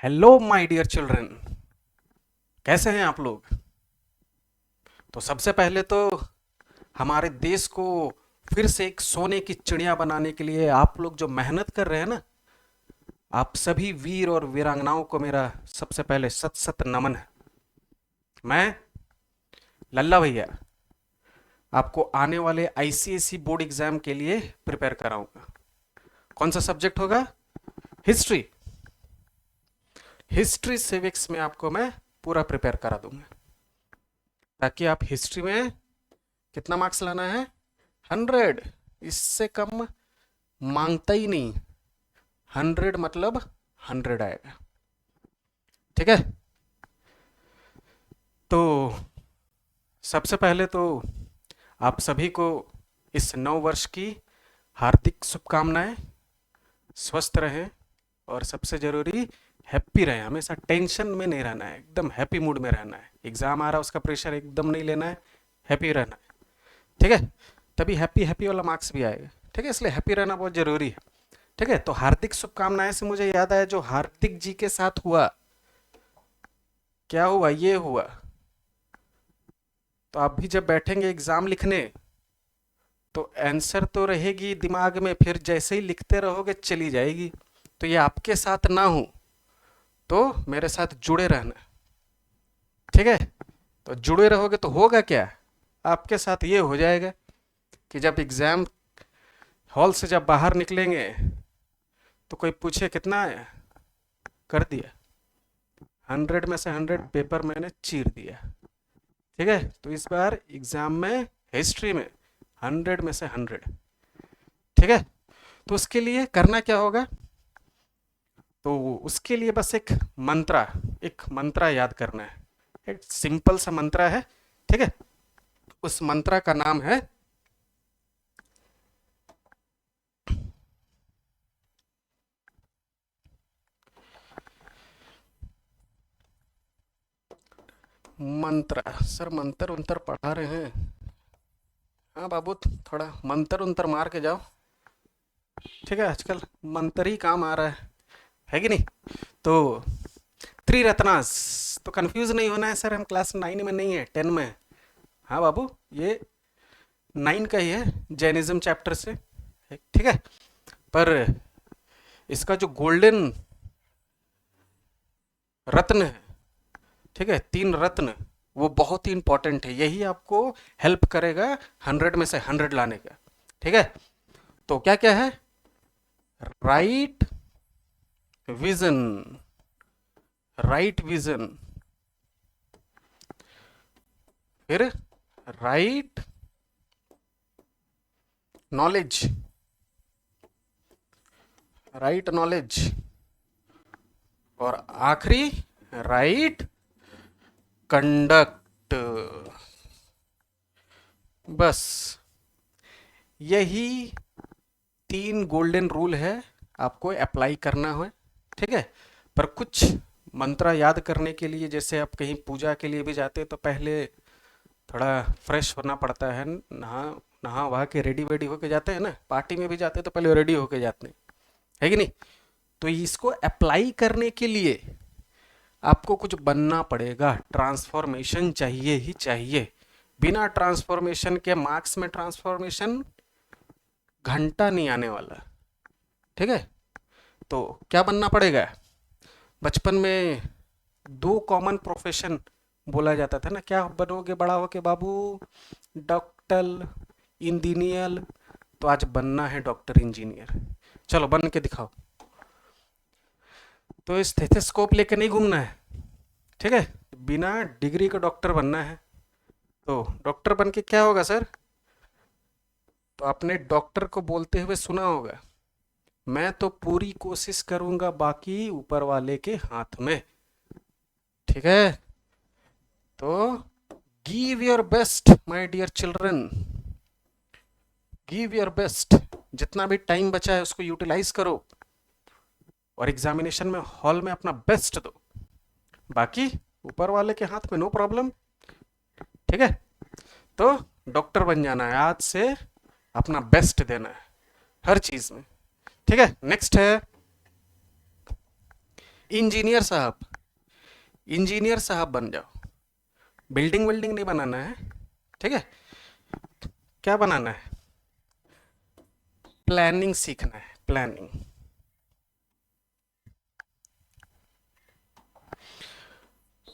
Hello my dear children. कैसे हैं आप लोग? तो सबसे पहले तो हमारे देश को फिर से एक सोने की चिड़िया बनाने के लिए आप लोग जो मेहनत कर रहे हैं ना, आप सभी वीर और वीरांगनाओं को मेरा सबसे पहले सत सत नमन है। मैं लल्ला भैया आपको आने वाले आईसीएसई बोर्ड एग्जाम के लिए प्रिपेयर कराऊंगा। कौन सा सब्जेक्ट होगा? हिस्ट्री। हिस्ट्री सिविक्स में आपको मैं पूरा प्रिपेयर करा दूंगा, ताकि आप हिस्ट्री में कितना मार्क्स लाना है? 100। इससे कम मांगता ही नहीं। 100 मतलब 100 आएगा। ठीक है। तो सबसे पहले तो आप सभी को इस नव वर्ष की हार्दिक शुभकामनाएं। स्वस्थ रहें और सबसे जरूरी हैप्पी रहें। हमेशा टेंशन में नहीं रहना है, एकदम हैप्पी मूड में रहना है। एग्जाम आ रहा है उसका प्रेशर एकदम नहीं लेना है, हैप्पी रहना है। ठीक है, तभी हैप्पी हैप्पी वाला मार्क्स भी आएगा। ठीक है, इसलिए हैप्पी रहना बहुत जरूरी है। ठीक है, तो हार्दिक शुभकामनाएं से मुझे याद आया जो हार्दिक जी के साथ हुआ। क्या हुआ? ये हुआ। तो आप भी जब बैठेंगे एग्जाम लिखने तो आंसर तो रहेगी दिमाग में, फिर जैसे ही लिखते रहोगे चली जाएगी। तो ये आपके साथ ना हो तो मेरे साथ जुड़े रहना। ठीक है, तो जुड़े रहोगे तो होगा क्या? आपके साथ ये हो जाएगा कि जब एग्जाम हॉल से जब बाहर निकलेंगे तो कोई पूछे कितना आया, कर दिया। 100 में से 100 पेपर मैंने चीर दिया। ठीक है, तो इस बार एग्जाम में हिस्ट्री में 100 में से 100। ठीक है, तो उसके लिए करना क्या होगा? तो उसके लिए बस एक मंत्रा याद करना है। एक सिंपल सा मंत्रा है। ठीक है, उस मंत्रा का नाम है मंत्रा। सर मंत्र उंतर पढ़ा रहे हैं? हाँ बाबू, थोड़ा मंत्र उंतर मार के जाओ। ठीक है, आजकल मंत्र ही काम आ रहा है कि नहीं? तो त्रिरत्नास। तो कंफ्यूज नहीं होना है सर, हम क्लास 9 में नहीं है, 10 में है। हाँ बाबू, ये 9 का ही है, जैनिज्म चैप्टर से। ठीक है, पर इसका जो गोल्डन रत्न है, ठीक है, 3 रत्न, वो बहुत ही इंपॉर्टेंट है। यही आपको हेल्प करेगा 100 में से 100 लाने का। ठीक है, तो क्या क्या है? राइट विजन, राइट विजन, फिर राइट नॉलेज, राइट नॉलेज, और आखिरी राइट कंडक्ट। बस यही 3 गोल्डन रूल है, आपको अप्लाई करना है। ठीक है, पर कुछ मंत्र याद करने के लिए, जैसे आप कहीं पूजा के लिए भी जाते हैं तो पहले थोड़ा फ्रेश होना पड़ता है। नहा नहा वहा के रेडी वेडी होके जाते हैं ना, पार्टी में भी जाते हैं तो पहले रेडी होके जाते हैं, है कि नहीं? तो इसको अप्लाई करने के लिए आपको कुछ बनना पड़ेगा। ट्रांसफॉर्मेशन चाहिए ही चाहिए। बिना ट्रांसफॉर्मेशन के मार्क्स में ट्रांसफॉर्मेशन घंटा नहीं आने वाला। ठीक है, तो क्या बनना पड़ेगा? बचपन में 2 कॉमन प्रोफेशन बोला जाता था ना, क्या बनोगे बड़ा होके बाबू? Doctor, engineer. तो आज बनना है डॉक्टर इंजीनियर। चलो बन के दिखाओ। तो स्टेथोस्कोप लेके नहीं घूमना है। ठीक है, बिना डिग्री का डॉक्टर बनना है। तो डॉक्टर बन के क्या होगा सर? तो आपने डॉक्टर को बोलते हुए सुना होगा, मैं तो पूरी कोशिश करूंगा, बाकी ऊपर वाले के हाथ में। ठीक है, तो give your best my dear children, give your best. जितना भी टाइम बचा है उसको यूटिलाइज करो और एग्जामिनेशन में हॉल में अपना बेस्ट दो। बाकी ऊपर वाले के हाथ में, नो प्रॉब्लम। ठीक है, तो डॉक्टर बन जाना है आज से, अपना बेस्ट देना है हर चीज में। ठीक है, नेक्स्ट है इंजीनियर साहब, इंजीनियर साहब बन जाओ। बिल्डिंग विल्डिंग नहीं बनाना है, ठीक है। क्या बनाना है? प्लानिंग सीखना है, प्लानिंग।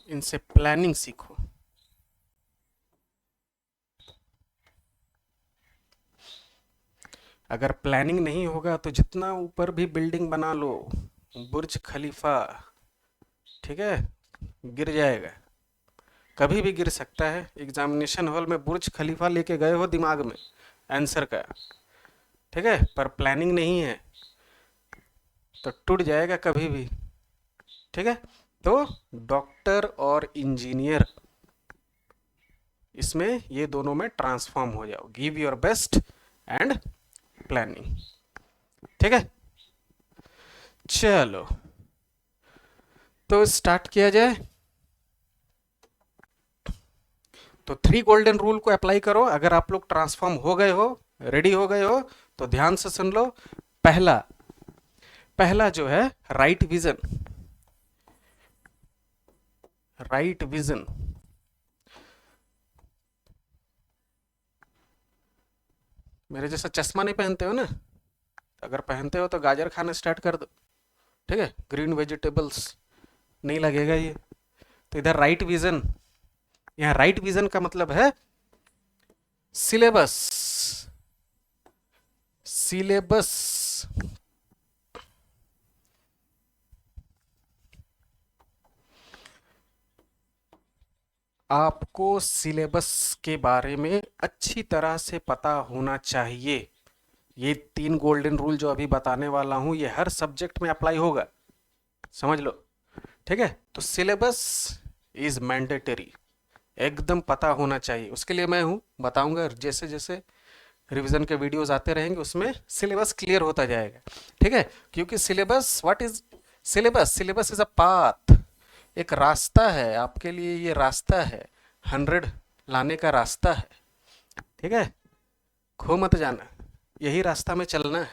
इनसे प्लानिंग सीखो। अगर प्लानिंग नहीं होगा तो जितना ऊपर भी बिल्डिंग बना लो, बुर्ज खलीफा, ठीक है, गिर जाएगा। कभी भी गिर सकता है। एग्जामिनेशन हॉल में बुर्ज खलीफा लेके गए हो दिमाग में आंसर का, ठीक है, पर प्लानिंग नहीं है तो टूट जाएगा कभी भी, ठीक है। तो डॉक्टर और इंजीनियर, इसमें ये दोनों में ट्रांसफॉर्म हो जाओ। Give your best and planning, ठीक है। चलो तो स्टार्ट किया जाए। तो 3 गोल्डन रूल को अप्लाई करो। अगर आप लोग ट्रांसफॉर्म हो गए हो, रेडी हो गए हो, तो ध्यान से सुन लो। पहला पहला जो है राइट विजन, राइट विजन। मेरे जैसा चश्मा नहीं पहनते हो ना? अगर पहनते हो तो गाजर खाना स्टार्ट कर दो, ठीक है। ग्रीन वेजिटेबल्स नहीं लगेगा ये। तो इधर राइट विजन, यहाँ राइट विजन का मतलब है सिलेबस, सिलेबस। आपको सिलेबस के बारे में अच्छी तरह से पता होना चाहिए। ये 3 गोल्डन रूल जो अभी बताने वाला हूं, ये हर सब्जेक्ट में अप्लाई होगा, समझ लो, ठीक है। तो सिलेबस इज मैंडेटरी, एकदम पता होना चाहिए। उसके लिए मैं हूं, बताऊंगा जैसे जैसे रिवीजन के वीडियोस आते रहेंगे, उसमें सिलेबस क्लियर होता जाएगा, ठीक है। क्योंकि syllabus, what is syllabus? Syllabus is a path, एक रास्ता है आपके लिए। ये रास्ता है 100 लाने का रास्ता है, ठीक है। खो मत जाना, यही रास्ता में चलना है,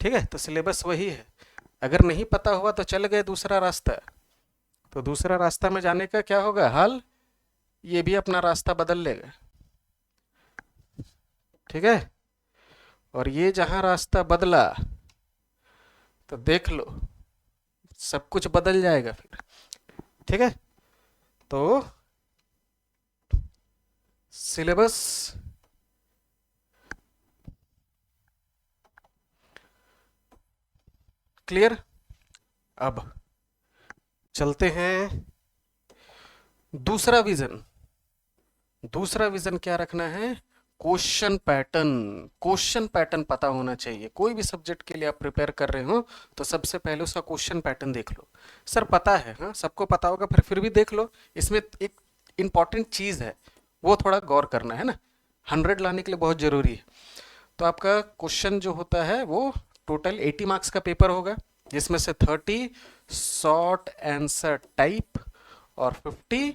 ठीक है। तो सिलेबस वही है। अगर नहीं पता हुआ तो चल गए दूसरा रास्ता, तो दूसरा रास्ता में जाने का क्या होगा हाल? ये भी अपना रास्ता बदल लेगा, ठीक है। और ये जहां रास्ता बदला तो देख लो सब कुछ बदल जाएगा फिर, ठीक है। तो सिलेबस क्लियर। अब चलते हैं दूसरा विजन। दूसरा विजन क्या रखना है? Question pattern. क्वेश्चन पैटर्न पता होना चाहिए। कोई भी सब्जेक्ट के लिए आप प्रिपेयर कर रहे हो तो सबसे पहले उसका क्वेश्चन पैटर्न देख लो। सर पता है, हाँ सबको पता होगा, फिर भी देख लो। इसमें एक इंपॉर्टेंट चीज है, वो थोड़ा गौर करना है ना, 100 लाने के लिए बहुत जरूरी है। तो आपका क्वेश्चन जो होता है वो टोटल 80 मार्क्स का पेपर होगा, जिसमें से 30 शॉर्ट आंसर टाइप और 50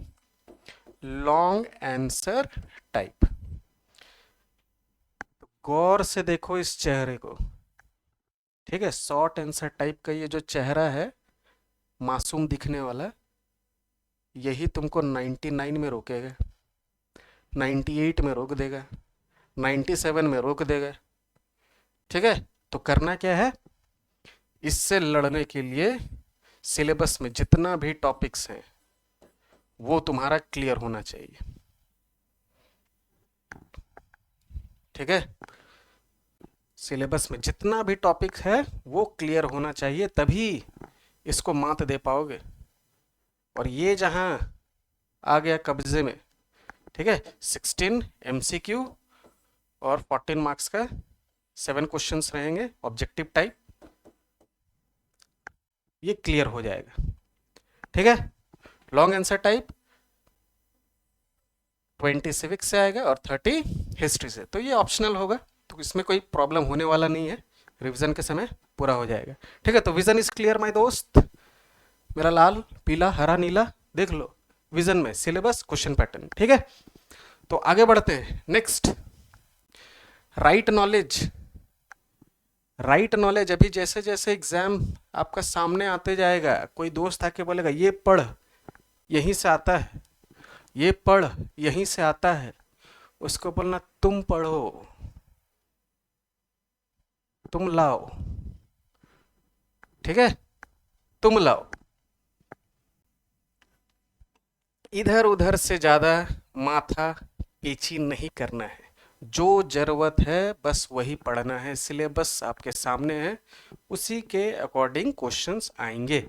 लॉन्ग आंसर टाइप। गौर से देखो इस चेहरे को, ठीक है। शॉर्ट आंसर टाइप का ये जो चेहरा है, मासूम दिखने वाला, यही तुमको 99 में रोकेगा, 98 में रोक देगा, 97 में रोक देगा, ठीक है। तो करना क्या है? इससे लड़ने के लिए सिलेबस में जितना भी टॉपिक्स हैं वो तुम्हारा क्लियर होना चाहिए, ठीक है। सिलेबस में जितना भी टॉपिक है वो क्लियर होना चाहिए, तभी इसको मात दे पाओगे। और ये जहां आ गया कब्जे में, ठीक है, 16 MCQ और 14 मार्क्स का 7 क्वेश्चंस रहेंगे ऑब्जेक्टिव टाइप, ये क्लियर हो जाएगा, ठीक है। लॉन्ग आंसर टाइप 20 सिविक्स से आएगा और 30 हिस्ट्री से। तो ये ऑप्शनल होगा, तो इसमें कोई प्रॉब्लम होने वाला नहीं है, रिवीजन के समय पूरा हो जाएगा, ठीक है। तो विजन इज क्लियर माय दोस्त, मेरा लाल पीला हरा नीला देख लो विजन में, सिलेबस क्वेश्चन पैटर्न, ठीक है। तो आगे बढ़ते हैं। Next, right knowledge. Right knowledge अभी जैसे जैसे एग्जाम आपका सामने आते जाएगा, कोई दोस्त आके बोलेगा ये पढ़, यहीं से आता है, ये पढ़, यहीं से आता है, उसको बोलना तुम पढ़ो, तुम लाओ, ठीक है, तुम लाओ। इधर उधर से ज्यादा माथा पेची नहीं करना है, जो जरूरत है बस वही पढ़ना है, सिलेबस आपके सामने है, उसी के अकॉर्डिंग क्वेश्चंस आएंगे।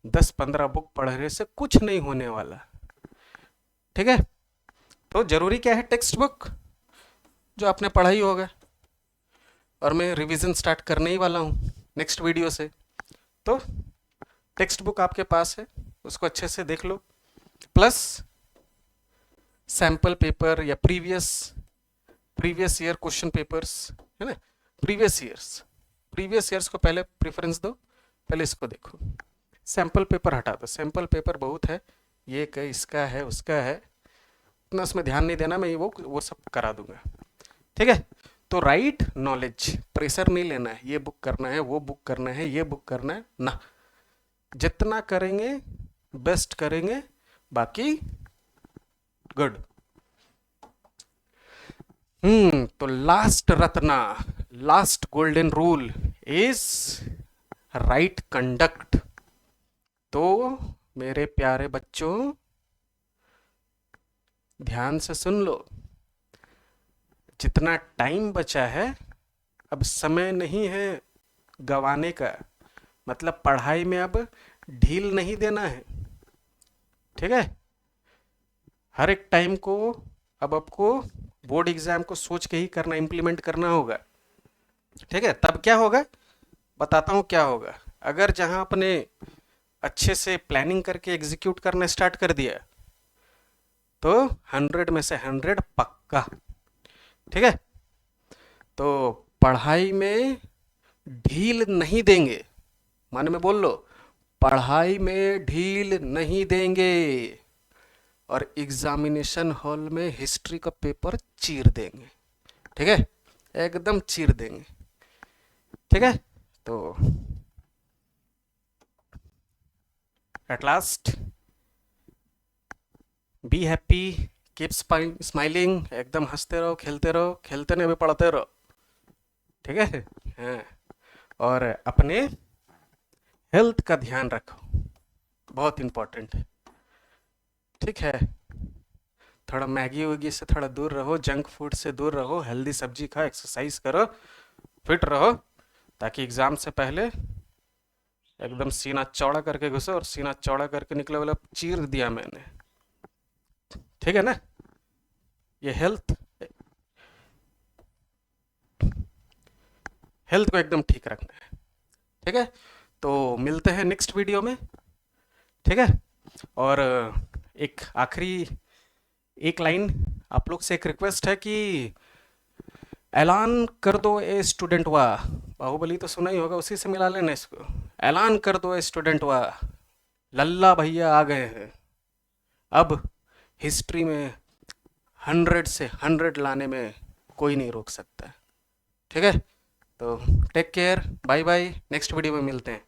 10-15 बुक पढ़ने से कुछ नहीं होने वाला, ठीक है। तो जरूरी क्या है, टेक्स्ट बुक जो आपने पढ़ा ही होगा, और मैं रिवीजन स्टार्ट करने ही वाला हूँ नेक्स्ट वीडियो से। तो टेक्स्ट बुक आपके पास है, उसको अच्छे से देख लो, प्लस सैम्पल पेपर या प्रीवियस ईयर क्वेश्चन पेपर्स, है ना, प्रीवियस ईयर्स को पहले प्रेफरेंस दो, पहले इसको देखो। सैम्पल पेपर हटा दो, सैम्पल पेपर बहुत है, ये का इसका है उसका है, इतना उसमें ध्यान नहीं देना, मैं वो सब करा दूंगा, ठीक है। तो राइट नॉलेज, प्रेशर नहीं लेना है, ये बुक करना है, वो बुक करना है, ये बुक करना है ना, जितना करेंगे बेस्ट करेंगे, बाकी गुड। तो last Ratna, last golden rule is right conduct. तो मेरे प्यारे बच्चों ध्यान से सुन लो, जितना टाइम बचा है, अब समय नहीं है गवाने का, मतलब पढ़ाई में अब ढील नहीं देना है, ठीक है। हर एक टाइम को अब आपको बोर्ड एग्जाम को सोच के ही करना, इम्प्लीमेंट करना होगा, ठीक है। तब क्या होगा बताता हूँ क्या होगा। अगर जहां अपने अच्छे से प्लानिंग करके एग्जीक्यूट करना स्टार्ट कर दिया तो 100 में से 100 पक्का, ठीक है। तो पढ़ाई में ढील नहीं देंगे, माने में बोल लो, पढ़ाई में ढील नहीं देंगे, और एग्जामिनेशन हॉल में हिस्ट्री का पेपर चीर देंगे, ठीक है, एकदम चीर देंगे, ठीक है। तो at last be happy, keep smiling, एकदम हंसते रहो, खेलते रहो, खेलते नहीं भी पढ़ते रहो, ठीक है। हाँ, और अपने हेल्थ का ध्यान रखो, बहुत इंपॉर्टेंट है, ठीक है। थोड़ा मैगी वैगी से थोड़ा दूर रहो, जंक फूड से दूर रहो, हेल्दी सब्जी खाओ, एक्सरसाइज करो, फिट रहो, ताकि एग्जाम से पहले एकदम सीना चौड़ा करके घुसो, और सीना चौड़ा करके निकले वाला चीर दिया मैंने, ठीक है ना। ये हेल्थ को एकदम ठीक रखना है, ठीक है। तो मिलते हैं नेक्स्ट वीडियो में, ठीक है। और एक आखिरी एक लाइन आप लोग से एक रिक्वेस्ट है कि ऐलान कर दो ए स्टूडेंट वाह, बाहुबली तो सुना ही होगा, उसी से मिला लेना इसको। ऐलान कर दो ए स्टूडेंट वाह, लल्ला भैया आ गए हैं, अब हिस्ट्री में 100 से 100 लाने में कोई नहीं रोक सकता, ठीक है। तो take care, bye bye, next video में मिलते हैं।